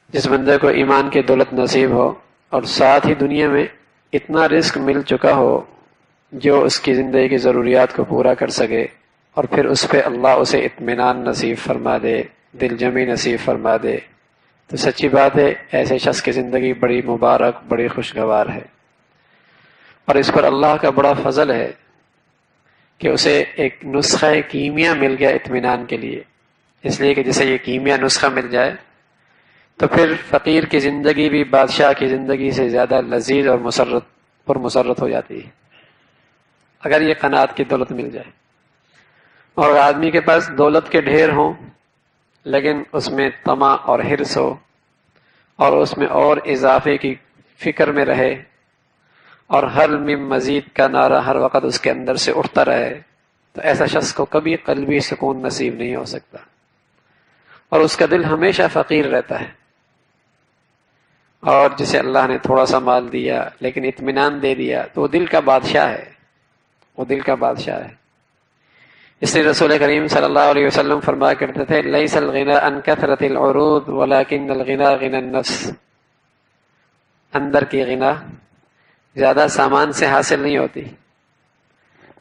جس بندے کو ایمان کی دولت نصیب ہو اور ساتھ ہی دنیا میں اتنا رزق مل چکا ہو جو اس کی زندگی کی ضروریات کو پورا کر سکے، اور پھر اس پہ اللہ اسے اطمینان نصیب فرما دے، دل جمی نصیب فرما دے، تو سچی بات ہے ایسے شخص کی زندگی بڑی مبارک، بڑی خوشگوار ہے۔ اور اس پر اللہ کا بڑا فضل ہے کہ اسے ایک نسخہ کیمیا مل گیا اطمینان کے لیے، اس لیے کہ جسے یہ کیمیا نسخہ مل جائے تو پھر فقیر کی زندگی بھی بادشاہ کی زندگی سے زیادہ لذیذ اور مسرت ہو جاتی ہے اگر یہ قناعت کی دولت مل جائے۔ اور آدمی کے پاس دولت کے ڈھیر ہوں لیکن اس میں طمع اور حرص ہو اور اس میں اور اضافے کی فکر میں رہے اور حل میں مزید کا نعرہ ہر وقت اس کے اندر سے اٹھتا رہے، تو ایسا شخص کو کبھی قلبی سکون نصیب نہیں ہو سکتا، اور اس کا دل ہمیشہ فقیر رہتا ہے۔ اور جسے اللہ نے تھوڑا سا مال دیا لیکن اطمینان دے دیا تو وہ دل کا بادشاہ ہے، وہ دل کا بادشاہ ہے۔ اس لیے رسول کریم صلی اللہ علیہ وسلم فرمایا کرتے تھے لیس الغنى عن كثرة العروض ولكن الغنى غنى النفس، اندر کی غنا زیادہ سامان سے حاصل نہیں ہوتی،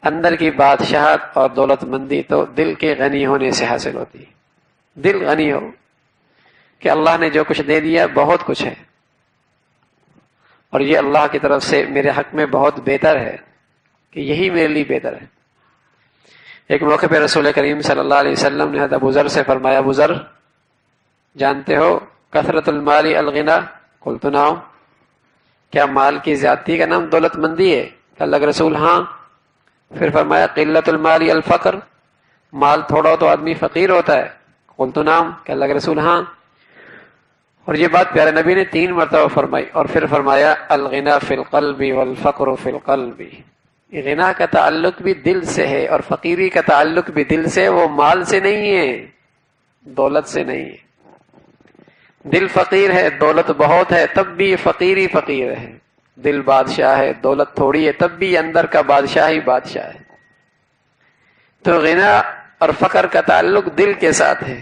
اندر کی بادشاہت اور دولت مندی تو دل کے غنی ہونے سے حاصل ہوتی۔ دل غنی ہو کہ اللہ نے جو کچھ دے دیا بہت کچھ ہے، اور یہ اللہ کی طرف سے میرے حق میں بہت بہتر ہے کہ یہی میرے لیے بہتر ہے۔ ایک موقع پہ رسول کریم صلی اللہ علیہ وسلم نے حضرت ابو ذر سے فرمایا ابو ذر جانتے ہو کثرت المال الغنا؟ قلت نعم، کیا مال کی زیادتی کا نام دولت مندی ہے؟ اللہ کے رسول ہاں۔ پھر فرمایا قلت المال الفقر، مال تھوڑا ہو تو آدمی فقیر ہوتا ہے؟ قلت نعم، کہ اللہ کے رسول ہاں۔ اور یہ بات پیارے نبی نے 3 مرتبہ فرمائی، اور پھر فرمایا الغنا فی القلب والفقر فی القلب، غنا کا تعلق بھی دل سے ہے اور فقیری کا تعلق بھی دل سے، وہ مال سے نہیں ہے، دولت سے نہیں ہے۔ دل فقیر ہے، دولت بہت ہے، تب بھی فقیری فقیر ہے، دل بادشاہ ہے، دولت تھوڑی ہے، تب بھی اندر کا بادشاہ ہی بادشاہ ہے۔ تو غنا اور فقر کا تعلق دل کے ساتھ ہے۔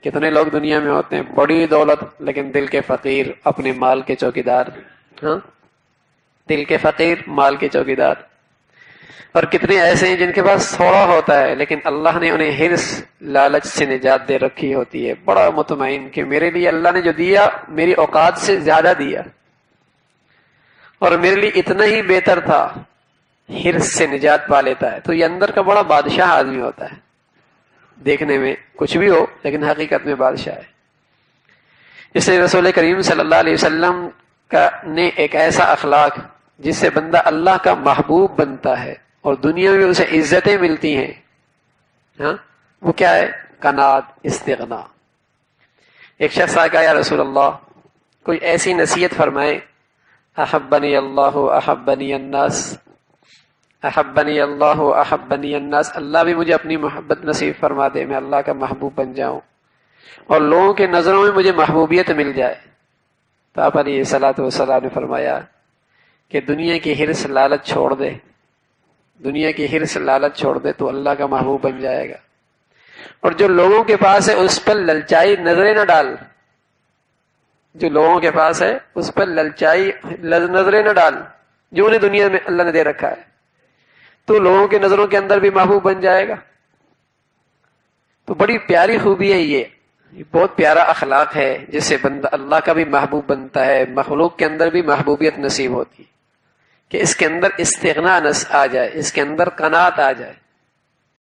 کتنے لوگ دنیا میں ہوتے ہیں بڑی دولت لیکن دل کے فقیر، اپنے مال کے چوکیدار، ہاں، دل کے فقیر مال کے چوکیدار۔ اور کتنے ایسے ہیں جن کے پاس تھوڑا ہوتا ہے لیکن اللہ نے انہیں حرص لالچ سے نجات دے رکھی ہوتی ہے، بڑا مطمئن کہ میرے لیے اللہ نے جو دیا میری اوقات سے زیادہ دیا اور میرے لیے اتنا ہی بہتر تھا، حرص سے نجات پا لیتا ہے۔ تو یہ اندر کا بڑا بادشاہ آدمی ہوتا ہے، دیکھنے میں کچھ بھی ہو لیکن حقیقت میں بادشاہ ہے۔ اس لیے رسول کریم صلی اللہ علیہ وسلم نے ایک ایسا اخلاق جس سے بندہ اللہ کا محبوب بنتا ہے اور دنیا میں اسے عزتیں ملتی ہیں، ہاں، وہ کیا ہے؟ قناعت، استغنا۔ ایک شخص آ گیا یا رسول اللہ کوئی ایسی نصیحت فرمائے، احبنی اللہ احبنی الناس، احبنی اللہ احبنی الناس، اللہ بھی مجھے اپنی محبت نصیب فرما دے، میں اللہ کا محبوب بن جاؤں اور لوگوں کے نظروں میں مجھے محبوبیت مل جائے۔ تو آپ علیہ الصلوۃ والسلام نے فرمایا کہ دنیا کی حرص لالچ چھوڑ دے، دنیا کی حرص لالچ چھوڑ دے تو اللہ کا محبوب بن جائے گا، اور جو لوگوں کے پاس ہے اس پر للچائی نظریں نہ ڈال، جو لوگوں کے پاس ہے اس پر للچائی نظریں نہ ڈال جو انہیں دنیا میں اللہ نے دے رکھا ہے، تو لوگوں کے نظروں کے اندر بھی محبوب بن جائے گا۔ تو بڑی پیاری خوبی ہے، یہ بہت پیارا اخلاق ہے جس سے بندہ اللہ کا بھی محبوب بنتا ہے، مخلوق کے اندر بھی محبوبیت نصیب ہوتی کہ اس کے اندر استغنا آ جائے، اس کے اندر قناعت آ جائے۔